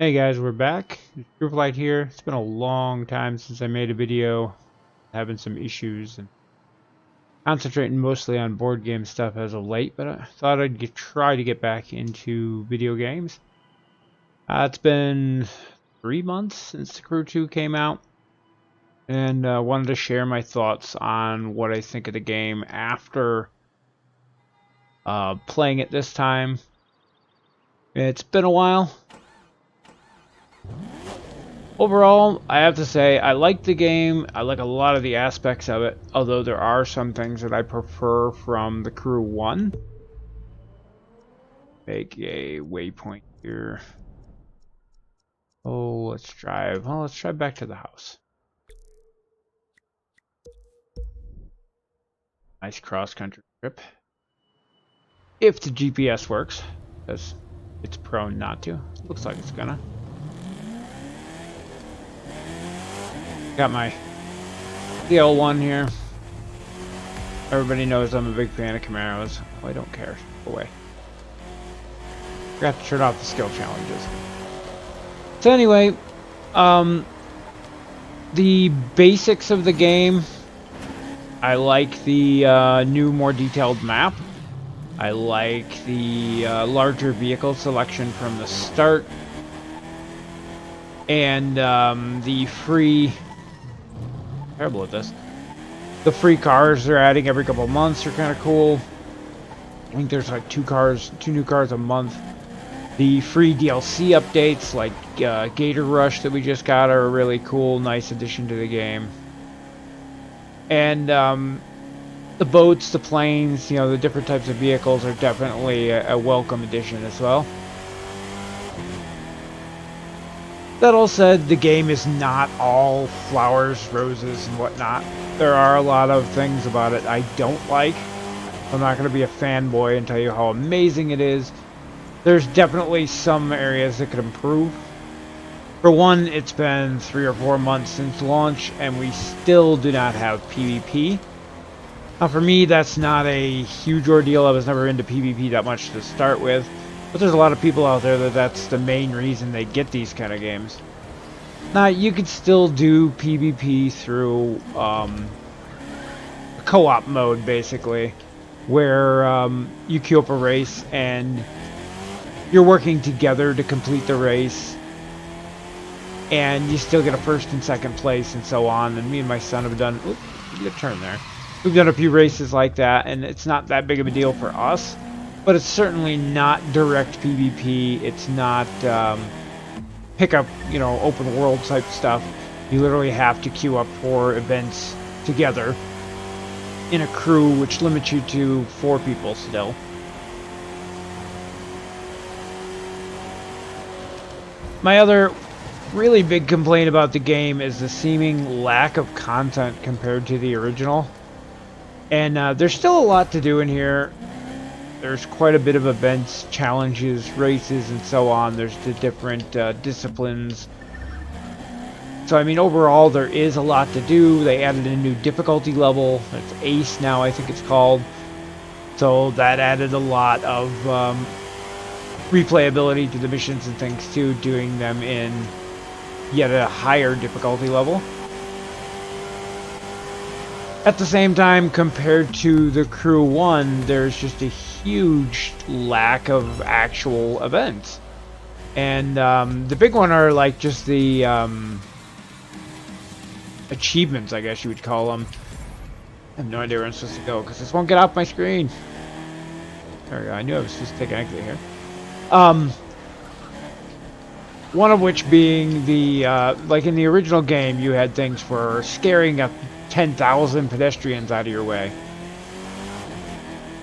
Hey guys, we're back. Trueflight here. It's been a long time since I made a video. Having some issues and concentrating mostly on board game stuff as of late, but I thought try to get back into video games. It's been 3 months since the Crew 2 came out, and wanted to share my thoughts on what I think of the game after playing it this time. It's been a while. Overall, I have to say, I like the game. I like a lot of the aspects of it, although there are some things that I prefer from the Crew 1. Make a waypoint here. Oh, let's drive. Well, let's drive back to the house. Nice cross-country trip. If the GPS works, because it's prone not to. Looks like it's gonna. Got my DL1 here. Everybody knows I'm a big fan of Camaros. Oh, I don't care. Go away. Forgot to turn off the skill challenges. So anyway, the basics of the game. I like the new, more detailed map. I like the larger vehicle selection from the start. And the free... Terrible at this. The free cars they're adding every couple of months are kind of cool. I think there's like two new cars a month. The free DLC updates like Gator Rush that we just got are a really cool, nice addition to the game. And the boats, the planes, the different types of vehicles are definitely a welcome addition as well. That all said, the game is not all flowers, roses, and whatnot. There are a lot of things about it I don't like. I'm not going to be a fanboy and tell you how amazing it is. There's definitely some areas that could improve. For one, it's been 3 or 4 months since launch, and we still do not have PvP. Now, for me, that's not a huge ordeal. I was never into PvP that much to start with. But there's a lot of people out there that's the main reason they get these kind of games. Now, you could still do PvP through co-op mode, basically, where you queue up a race and you're working together to complete the race. And you still get a first and second place and so on. And me and my son have done... Oops, good turn there. We've done a few races like that, and it's not that big of a deal for us. But it's certainly not direct PvP. It's not pick up, open world type stuff. You literally have to queue up for events together in a crew, which limits you to 4 people still. My other really big complaint about the game is the seeming lack of content compared to the original. And there's still a lot to do in here. There's quite a bit of events, challenges, races, and so on. There's the different disciplines. So, I mean, overall, there is a lot to do. They added a new difficulty level. It's Ace now, I think it's called. So that added a lot of replayability to the missions and things, too, doing them in yet a higher difficulty level. At the same time, compared to the Crew 1, there's just a huge lack of actual events. And the big one are like just the achievements, I guess you would call them. I have no idea where I'm supposed to go because this won't get off my screen. There we go. I knew I was supposed to take an exit here. One of which being the, like in the original game, you had things for scaring up 10,000 pedestrians out of your way,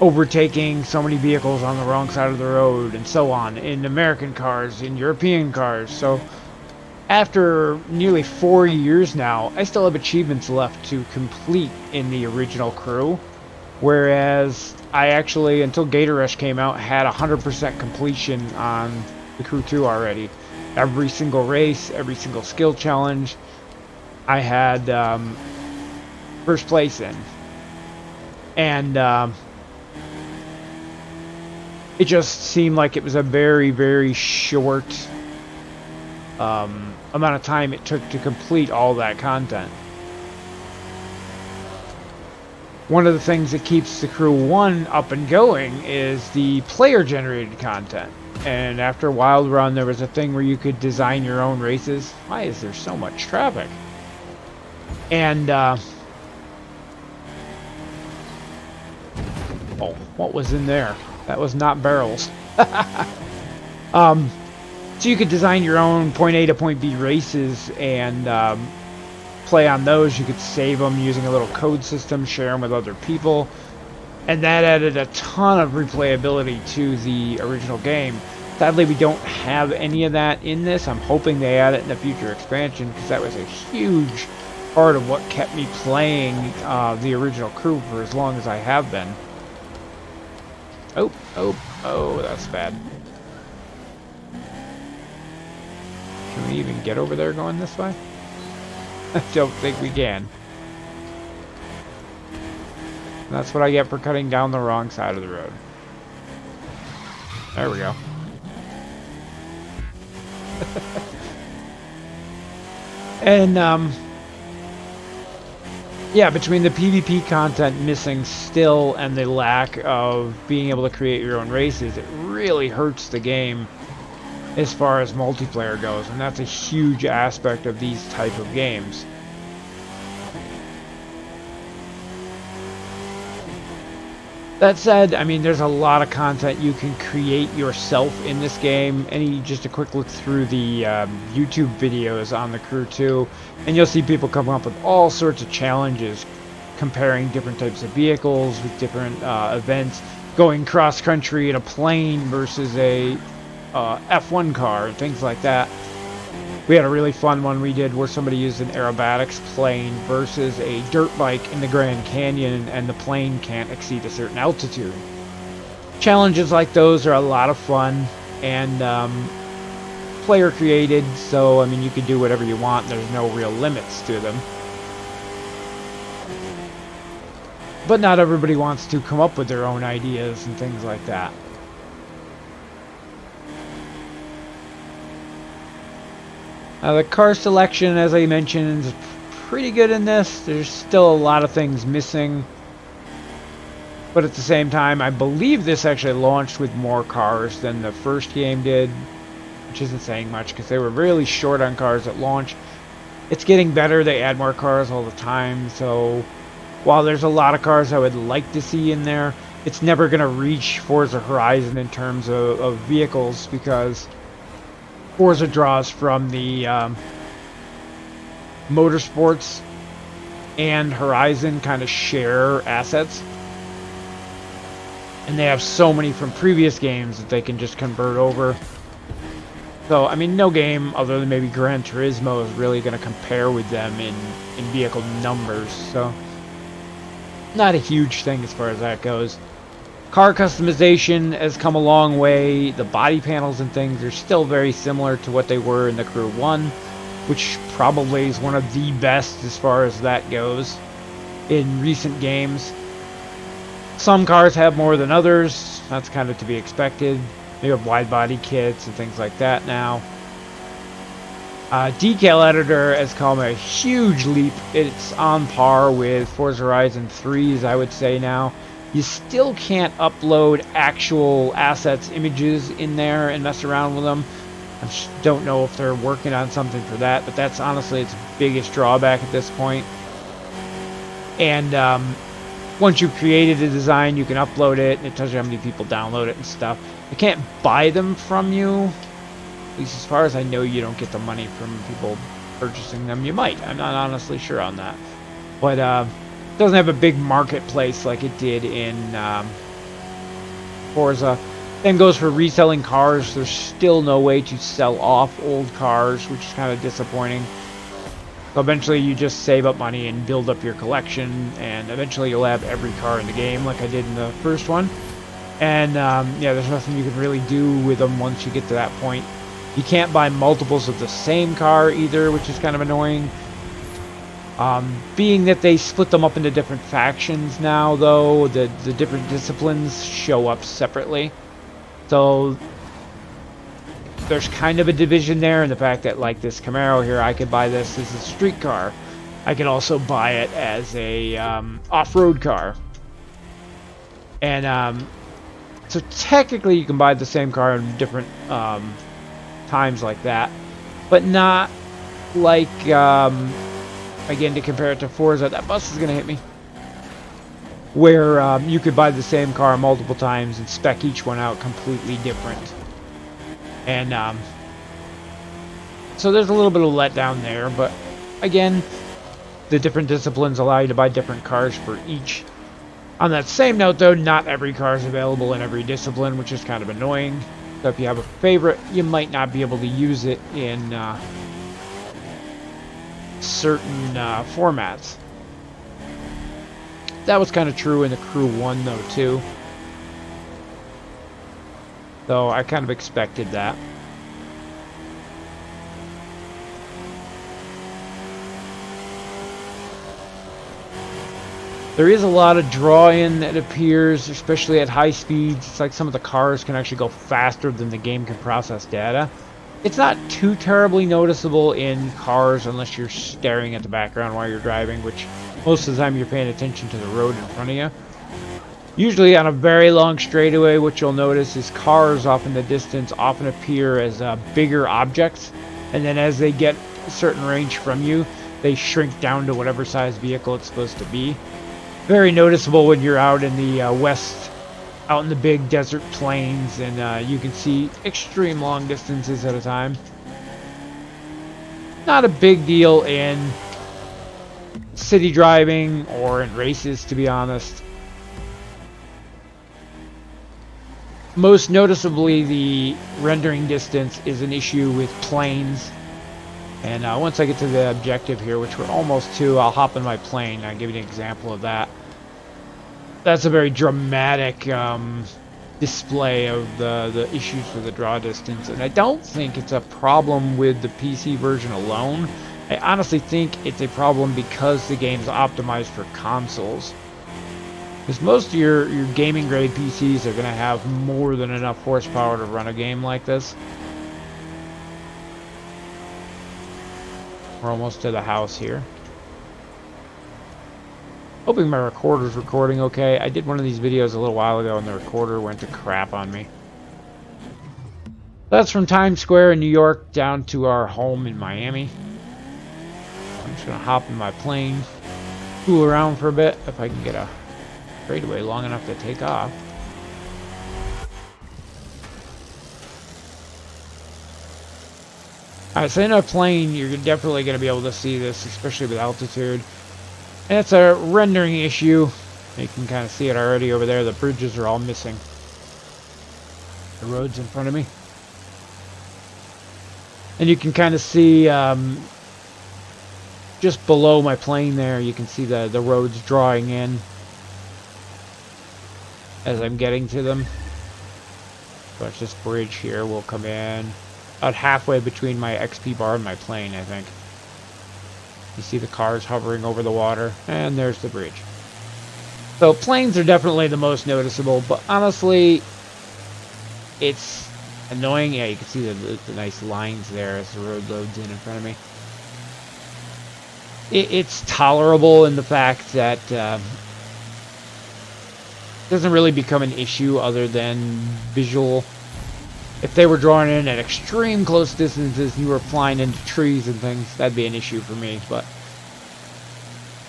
overtaking so many vehicles on the wrong side of the road, and so on, in American cars, in European cars. So after nearly 4 years now, I still have achievements left to complete in the original Crew, whereas I actually, until Gator Rush came out, had 100% completion on the Crew 2 already. Every single race, every single skill challenge, I had first place in. And it just seemed like it was a very, very short amount of time it took to complete all that content. One of the things that keeps the Crew 1 up and going is the player-generated content. And after Wild Run, there was a thing where you could design your own races. Why is there so much traffic? And, oh, what was in there? That was not barrels. So you could design your own point A to point B races and play on those. You could save them using a little code system, share them with other people, and that added a ton of replayability to the original game. Sadly, we don't have any of that in this. I'm hoping they add it in a future expansion, because that was a huge part of what kept me playing the original Crew for as long as I have been. Oh, that's bad. Can we even get over there going this way? I don't think we can. That's what I get for cutting down the wrong side of the road. There we go. And, yeah, between the PvP content missing still and the lack of being able to create your own races, it really hurts the game as far as multiplayer goes, and that's a huge aspect of these type of games. That said, I mean, there's a lot of content you can create yourself in this game. Just a quick look through the YouTube videos on the Crew 2, and you'll see people come up with all sorts of challenges, comparing different types of vehicles with different events, going cross-country in a plane versus a F1 car, and things like that. We had a really fun one we did where somebody used an aerobatics plane versus a dirt bike in the Grand Canyon, and the plane can't exceed a certain altitude. Challenges like those are a lot of fun, and player created, so I mean, you can do whatever you want. There's no real limits to them. But not everybody wants to come up with their own ideas and things like that. The car selection, as I mentioned, is pretty good in this. There's still a lot of things missing. But at the same time, I believe this actually launched with more cars than the first game did, which isn't saying much because they were really short on cars at launch. It's getting better. They add more cars all the time. So while there's a lot of cars I would like to see in there, it's never going to reach Forza Horizon in terms of vehicles, because Forza draws from the Motorsports and Horizon kind of share assets, and they have so many from previous games that they can just convert over. So I mean, no game other than maybe Gran Turismo is really going to compare with them in vehicle numbers, so not a huge thing as far as that goes. Car customization has come a long way. The body panels and things are still very similar to what they were in the Crew 1, which probably is one of the best as far as that goes in recent games. Some cars have more than others. That's kind of to be expected. You have wide body kits and things like that now. Decal Editor has come a huge leap. It's on par with Forza Horizon 3's, I would say now. You still can't upload actual assets, images in there and mess around with them. I just don't know if they're working on something for that, but that's honestly its biggest drawback at this point. And once you've created a design, you can upload it, and it tells you how many people download it and stuff. You can't buy them from you. At least as far as I know, you don't get the money from people purchasing them. You might. I'm not honestly sure on that. But it doesn't have a big marketplace like it did in Forza. Same goes for reselling cars. There's still no way to sell off old cars, which is kind of disappointing. So eventually you just save up money and build up your collection, and eventually you'll have every car in the game like I did in the first one. And yeah, there's nothing you can really do with them once you get to that point. You can't buy multiples of the same car either, which is kind of annoying. Being that they split them up into different factions now, though, the different disciplines show up separately. So there's kind of a division there in the fact that, like this Camaro here, I could buy this as a street car. I could also buy it as a off-road car. And so technically you can buy the same car in different times like that, but not like, again, to compare it to Forza, that bus is going to hit me, where you could buy the same car multiple times and spec each one out completely different. And so there's a little bit of letdown there, but again, the different disciplines allow you to buy different cars for each. On that same note, though, not every car is available in every discipline, which is kind of annoying. So if you have a favorite, you might not be able to use it in certain formats. That was kind of true in the Crew 1, though, too. So I kind of expected that. There is a lot of draw-in that appears, especially at high speeds. It's like some of the cars can actually go faster than the game can process data. It's not too terribly noticeable in cars unless you're staring at the background while you're driving, which most of the time you're paying attention to the road in front of you. Usually on a very long straightaway, what you'll notice is cars off in the distance often appear as bigger objects, and then as they get a certain range from you, they shrink down to whatever size vehicle it's supposed to be. Very noticeable when you're out in the west, out in the big desert plains, and you can see extreme long distances at a time. Not a big deal in city driving or in races, to be honest. Most noticeably, the rendering distance is an issue with planes. And once I get to the objective here, which we're almost to, I'll hop in my plane. I'll give you an example of that. That's a very dramatic display of the issues with the draw distance. And I don't think it's a problem with the PC version alone. I honestly think it's a problem because the game's optimized for consoles. Because most of your gaming grade PCs are going to have more than enough horsepower to run a game like this. We're almost to the house here. Hoping my recorder's recording okay. I did one of these videos a little while ago and the recorder went to crap on me. That's from Times Square in New York down to our home in Miami. I'm just going to hop in my plane, fool around for a bit if I can get a straightaway long enough to take off. Alright, so in a plane, you're definitely going to be able to see this, especially with altitude. And it's a rendering issue. You can kind of see it already over there. The bridges are all missing. The road's in front of me. And you can kind of see just below my plane there, you can see the roads drawing in as I'm getting to them. Watch this bridge here will come in about halfway between my XP bar and my plane, I think. You see the cars hovering over the water, and there's the bridge. So planes are definitely the most noticeable, but honestly, it's annoying. Yeah, you can see the nice lines there as the road loads in front of me. It's tolerable in the fact that it doesn't really become an issue other than visual. If they were drawn in at extreme close distances and you were flying into trees and things, that'd be an issue for me. But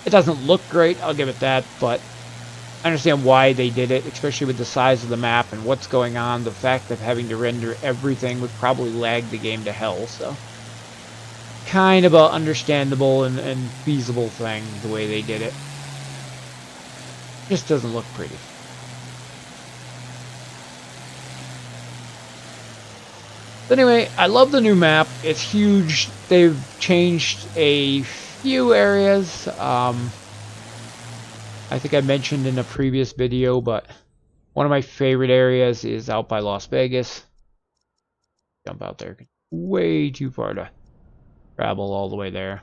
it doesn't look great, I'll give it that. But I understand why they did it, especially with the size of the map and what's going on. The fact of having to render everything would probably lag the game to hell. So kind of a understandable and feasible thing, the way they did it. Just doesn't look pretty. But anyway, I love the new map. It's huge. They've changed a few areas. I think I mentioned in a previous video, but one of my favorite areas is out by Las Vegas. Jump out there. Way too far to travel all the way there.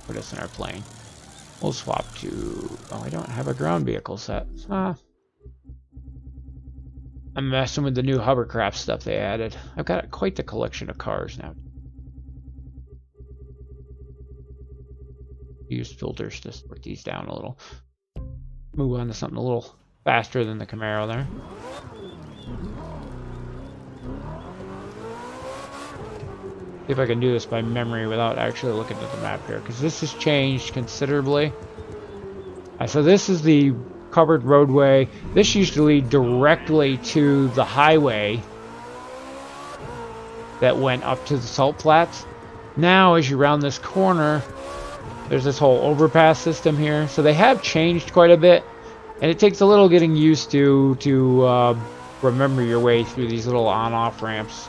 Put us in our plane. We'll swap to... Oh, I don't have a ground vehicle set. I'm messing with the new Hovercraft stuff they added. I've got quite the collection of cars now. Use filters to sort these down a little. Move on to something a little faster than the Camaro there. See if I can do this by memory without actually looking at the map here, because this has changed considerably. So this is the covered roadway. This used to lead directly to the highway that went up to the salt flats. Now, as you round this corner, there's this whole overpass system here. So they have changed quite a bit, and it takes a little getting used to remember your way through these little on-off ramps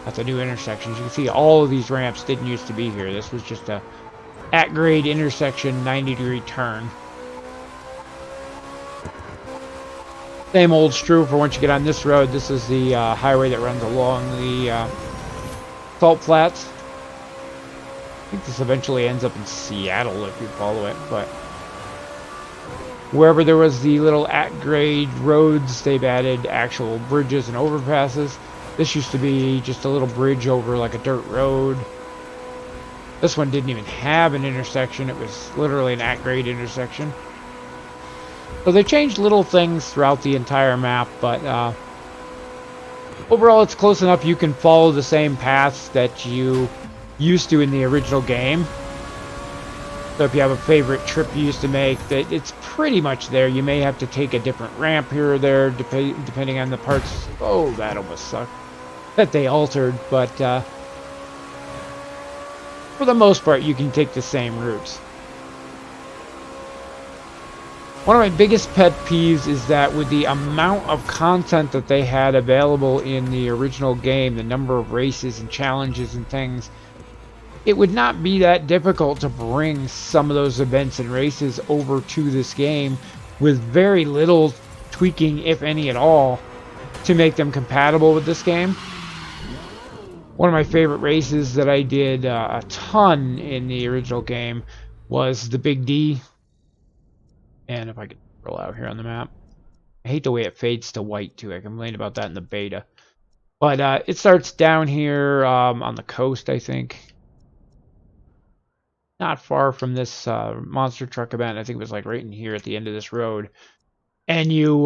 at the new intersections. You can see all of these ramps didn't used to be here. This was just a at-grade intersection 90-degree turn. Same old's true for once you get on this road. This is the highway that runs along the salt flats. I think this eventually ends up in Seattle if you follow it, but wherever there was the little at-grade roads, they've added actual bridges and overpasses. This used to be just a little bridge over like a dirt road. This one didn't even have an intersection. It was literally an at-grade intersection. So they changed little things throughout the entire map, but overall it's close enough you can follow the same paths that you used to in the original game. So if you have a favorite trip you used to make, that it's pretty much there. You may have to take a different ramp here or there, depending on the parts. Oh, that almost sucked. That they altered, but for the most part, you can take the same routes. One of my biggest pet peeves is that with the amount of content that they had available in the original game, the number of races and challenges and things, it would not be that difficult to bring some of those events and races over to this game with very little tweaking, if any at all, to make them compatible with this game. One of my favorite races that I did a ton in the original game was the Big D. And if I could roll out here on the map. I hate the way it fades to white too. I complained about that in the beta. But it starts down here on the coast, I think. Not far from this monster truck event. I think it was like right in here at the end of this road. And you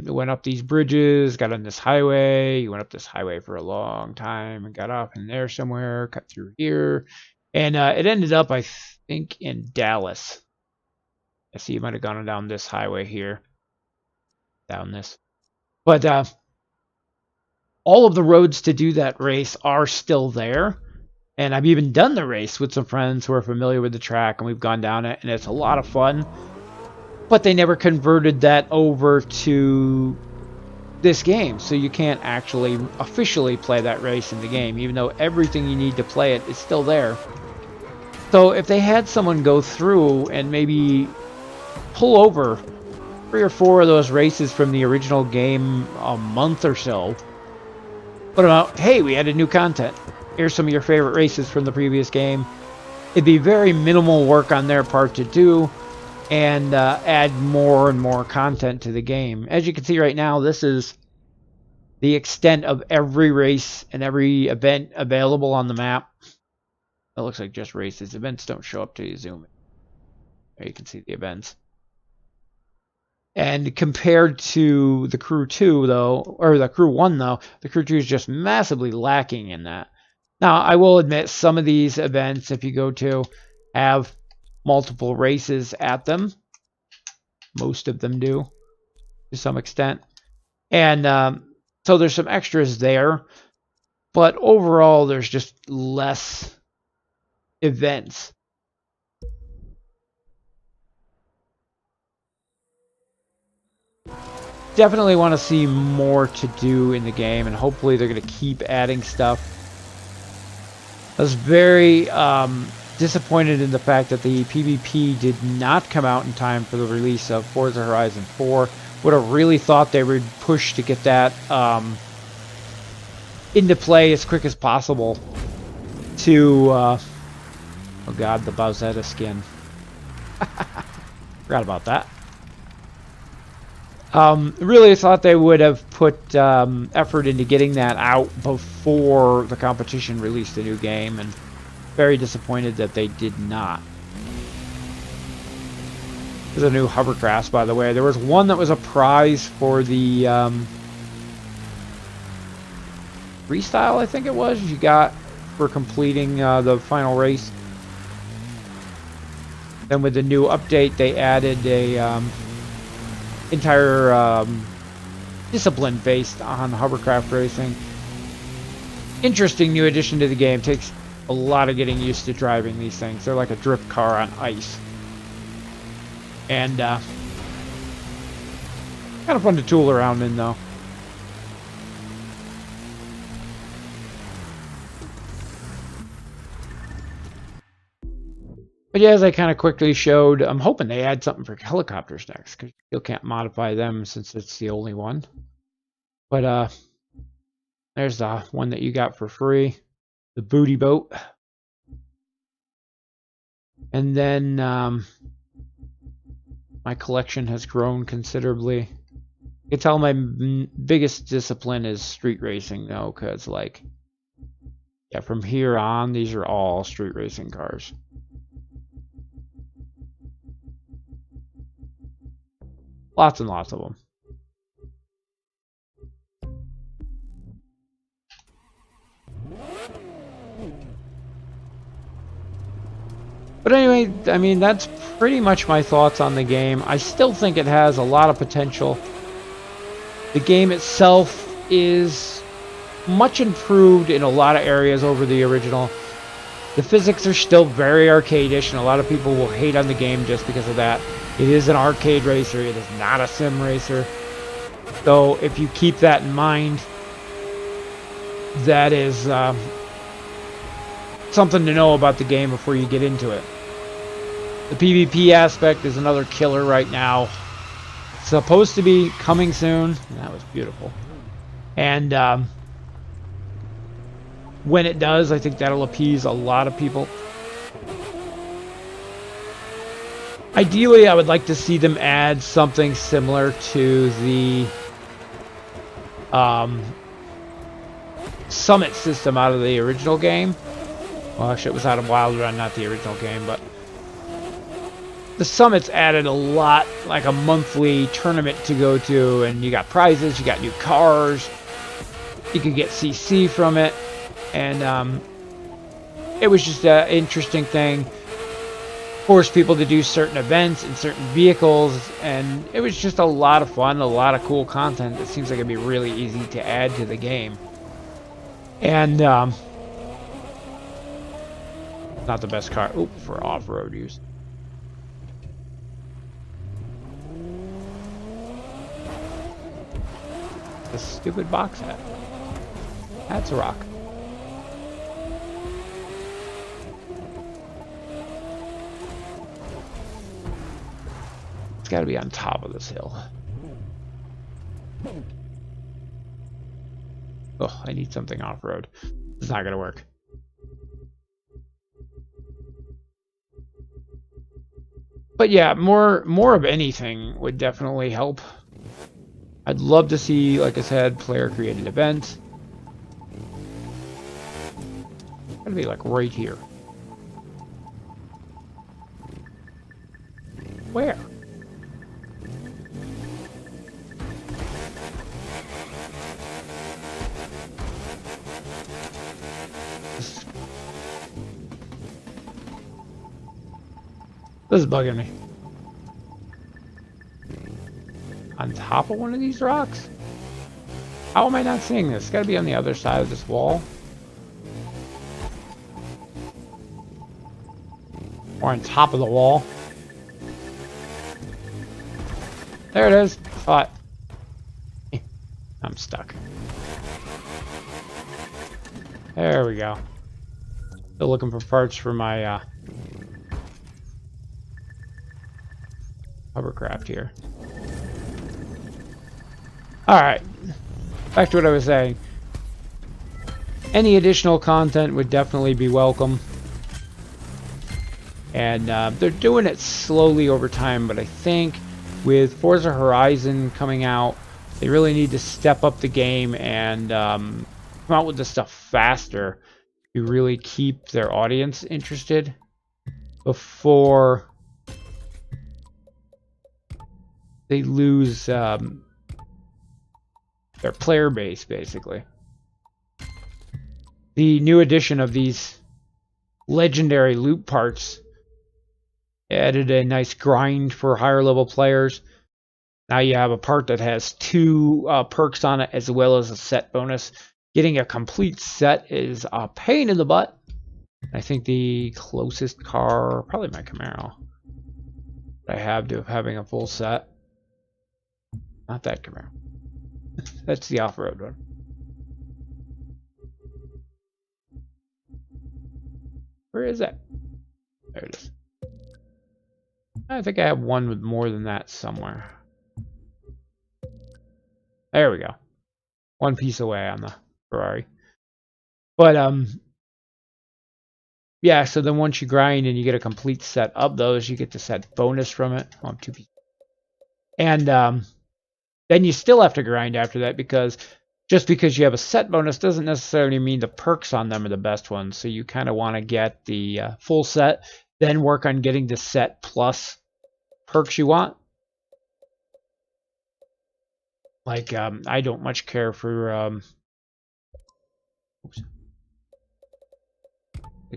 went up these bridges, got on this highway. You went up this highway for a long time and got off in there somewhere, cut through here. And it ended up, I think, in Dallas. I see you might have gone down this highway here. Down this. But all of the roads to do that race are still there. And I've even done the race with some friends who are familiar with the track, and we've gone down it, and it's a lot of fun. But they never converted that over to this game, so you can't actually officially play that race in the game, even though everything you need to play it is still there. So if they had someone go through and maybe pull over 3 or 4 of those races from the original game a month or so, put them out, hey, we added new content. Here's some of your favorite races from the previous game. It'd be very minimal work on their part to do, and add more and more content to the game. As you can see right now, this is the extent of every race and every event available on the map. It looks like just races. Events don't show up till you zoom in. There you can see the events. And compared to the Crew 2, though, or the Crew 1, though, the Crew 2 is just massively lacking in that. Now, I will admit some of these events, if you go to, have multiple races at them. Most of them do, to some extent. And so there's some extras there. But overall, there's just less events. Definitely want to see more to do in the game, and hopefully they're going to keep adding stuff. I was very disappointed in the fact that the PvP did not come out in time for the release of Forza Horizon 4. Would have really thought they would push to get that into play as quick as possible to oh god, the Bowsetta skin. Forgot about that. Really thought they would have put effort into getting that out before the competition released a new game, and very disappointed that they did not. There's a new Hovercraft, by the way. There was one that was a prize for the freestyle, I think it was, you got for completing the final race. Then with the new update, they added a entire discipline based on hovercraft racing. Interesting new addition to the game. Takes a lot of getting used to driving these things. They're like a drift car on ice. And kind of fun to tool around in, though. But yeah, as I kind of quickly showed, I'm hoping they add something for helicopters next, because you can't modify them since it's the only one. But there's the one that you got for free, the booty boat. And then my collection has grown considerably. You can tell my biggest discipline is street racing, though, because like, yeah, from here on, these are all street racing cars. Lots and lots of them. But anyway, I mean, that's pretty much my thoughts on the game. I still think it has a lot of potential. The game itself is much improved in a lot of areas over the original. The physics are still very arcade-ish, and a lot of people will hate on the game just because of that. It is an arcade racer, it is not a sim racer. So if you keep that in mind, that is something to know about the game before you get into it. The PvP aspect is another killer right now. It's supposed to be coming soon. That was beautiful. And when it does, I think that'll appease a lot of people. Ideally, I would like to see them add something similar to the summit system out of the original game. Well, actually, it was out of Wild Run, not the original game, but the summits added a lot, like a monthly tournament to go to, and you got prizes, you got new cars, you could get CC from it, and it was just an interesting thing. Forced people to do certain events in certain vehicles, and it was just a lot of fun, a lot of cool content that seems like it'd be really easy to add to the game. And not the best car for off-road use. The stupid box hat. That's a rock. Got to be on top of this hill. Oh, I need something off-road. It's not gonna work. But yeah, more of anything would definitely help. I'd love to see, like I said, player-created events. Gotta be like right here. Where? This is bugging me. On top of one of these rocks? How am I not seeing this? It's gotta be on the other side of this wall. Or on top of the wall. There it is. Thought. I'm stuck. There we go. Still looking for parts for my Hovercraft here. Alright, back to what I was saying. Any additional content would definitely be welcome. And they're doing it slowly over time, but I think with Forza Horizon coming out, they really need to step up the game and come out with this stuff faster to really keep their audience interested before they lose their player base, basically. The new addition of these legendary loot parts added a nice grind for higher level players. Now you have a part that has 2 perks on it as well as a set bonus. Getting a complete set is a pain in the butt. I think the closest car, probably my Camaro, I have to having a full set. Not that Camaro. That's the off-road one. Where is that? There it is. I think I have one with more than that somewhere. There we go. One piece away on the Ferrari. But yeah, so then once you grind and you get a complete set of those, you get the set bonus from it. Oh, 2 pieces. And then you still have to grind after that, because just because you have a set bonus doesn't necessarily mean the perks on them are the best ones. So you kind of want to get the full set, then work on getting the set plus perks you want. Like, I don't much care for... oops.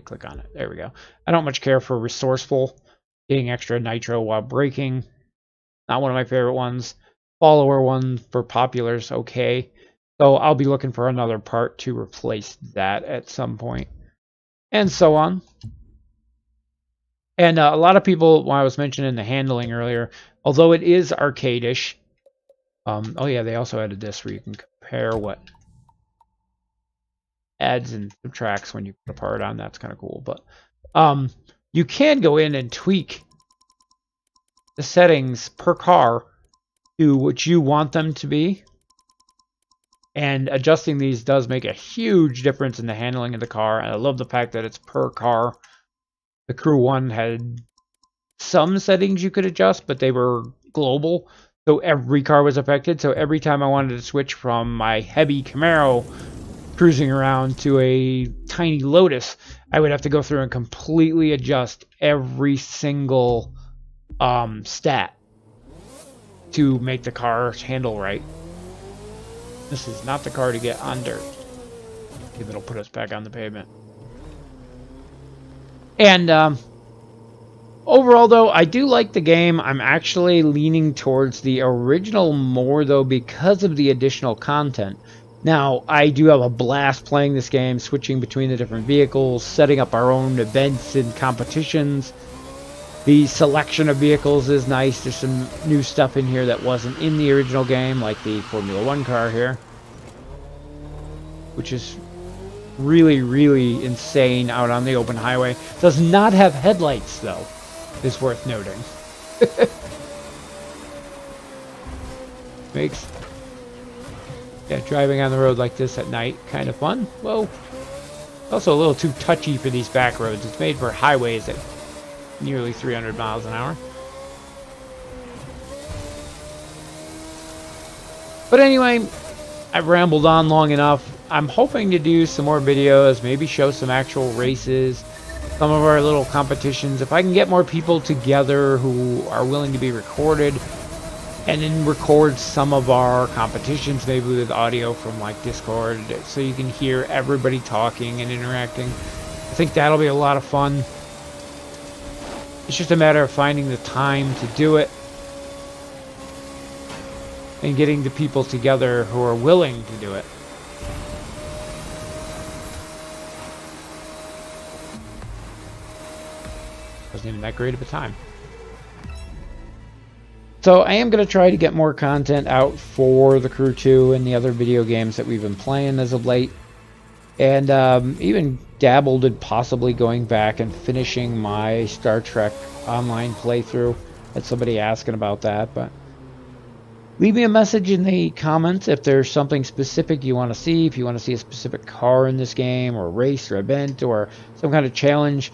Click on it. There we go. I don't much care for resourceful. Getting extra nitro while braking. Not one of my favorite ones. Follower one for popular's okay. So I'll be looking for another part to replace that at some point. And so on. And a lot of people, when I was mentioning the handling earlier, although it is arcade-ish, oh yeah, they also added this where you can compare what adds and subtracts when you put a part on. That's kind of cool. But you can go in and tweak the settings per car to what you want them to be. And adjusting these does make a huge difference in the handling of the car. And I love the fact that it's per car. The Crew 1 had some settings you could adjust, but they were global. So every car was affected. So every time I wanted to switch from my heavy Camaro cruising around to a tiny Lotus, I would have to go through and completely adjust every single stat to make the car handle right. This is not the car to get on dirt. If it'll put us back on the pavement. And overall, though, I do like the game. I'm actually leaning towards the original more, though, because of the additional content. Now, I do have a blast playing this game, switching between the different vehicles, setting up our own events and competitions. The selection of vehicles is nice. There's some new stuff in here that wasn't in the original game, like the Formula 1 car here, which is really, really insane out on the open highway. Does not have headlights, though, is worth noting. Makes driving on the road like this at night kind of fun. Whoa. Also a little too touchy for these back roads. It's made for highways at nearly 300 miles an hour. But anyway, I've rambled on long enough. I'm hoping to do some more videos, maybe show some actual races, some of our little competitions. If I can get more people together who are willing to be recorded, and then record some of our competitions, maybe with audio from like Discord, so you can hear everybody talking and interacting. I think that'll be a lot of fun. It's just a matter of finding the time to do it and getting the people together who are willing to do it. Wasn't even that great of a time. So I am going to try to get more content out for the Crew 2 and the other video games that we've been playing as of late. And even dabbled in possibly going back and finishing my Star Trek online playthrough. Had somebody asking about that, but leave me a message in the comments if there's something specific you want to see. If you want to see a specific car in this game, or race, or event, or some kind of challenge.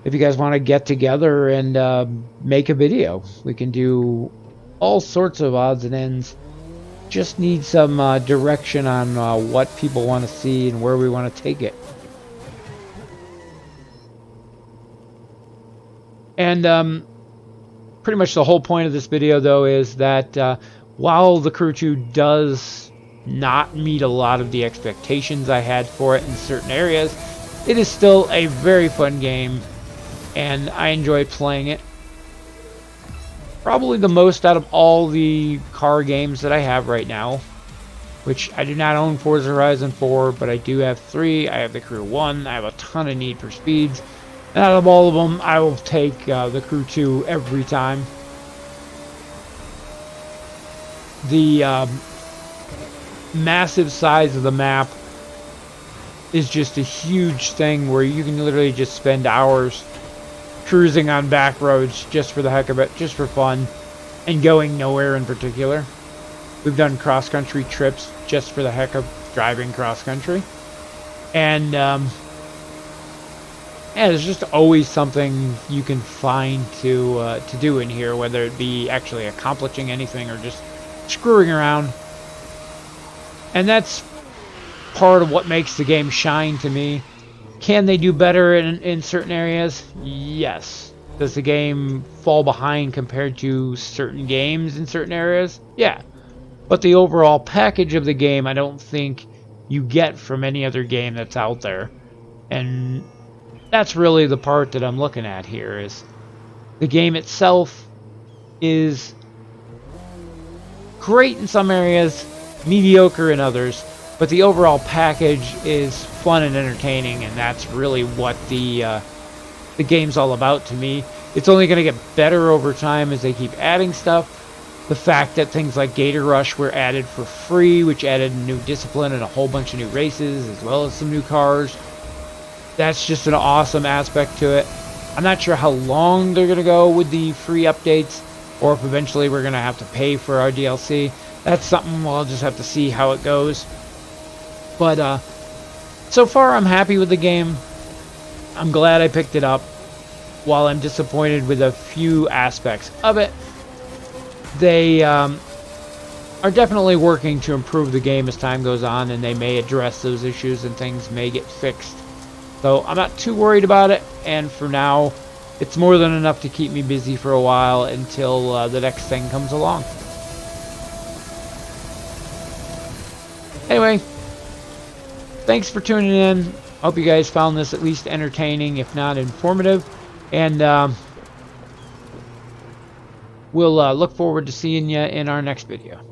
If you guys want to get together and make a video, we can do all sorts of odds and ends. Just need some direction on what people want to see and where we want to take it. And pretty much the whole point of this video, though, is that while the Crew 2 does not meet a lot of the expectations I had for it in certain areas, it is still a very fun game, and I enjoy playing it. Probably the most out of all the car games that I have right now, which I do not own Forza Horizon 4, but I do have 3. I have the Crew 1. I have a ton of Need for Speeds. And out of all of them, I will take the Crew 2 every time. The massive size of the map is just a huge thing where you can literally just spend hours cruising on back roads just for the heck of it, just for fun, and going nowhere in particular. We've done cross-country trips just for the heck of driving cross-country. And yeah, there's just always something you can find to do in here, whether it be actually accomplishing anything or just screwing around. And that's part of what makes the game shine to me. Can they do better in certain areas? Yes. Does the game fall behind compared to certain games in certain areas? Yeah. But the overall package of the game, I don't think you get from any other game that's out there. And that's really the part that I'm looking at here, is the game itself is great in some areas, mediocre in others, but the overall package is fun and entertaining, and that's really what the game's all about to me. It's only going to get better over time as they keep adding stuff. The fact that things like Gator Rush were added for free, which added new discipline and a whole bunch of new races, as well as some new cars. That's just an awesome aspect to it. I'm not sure how long they're going to go with the free updates, or if eventually we're going to have to pay for our DLC. That's something we'll just have to see how it goes. But so far I'm happy with the game. I'm glad I picked it up. While I'm disappointed with a few aspects of it, they are definitely working to improve the game as time goes on, and they may address those issues and things may get fixed. So I'm not too worried about it, and for now, it's more than enough to keep me busy for a while until the next thing comes along. Anyway, thanks for tuning in. Hope you guys found this at least entertaining, if not informative. And we'll look forward to seeing you in our next video.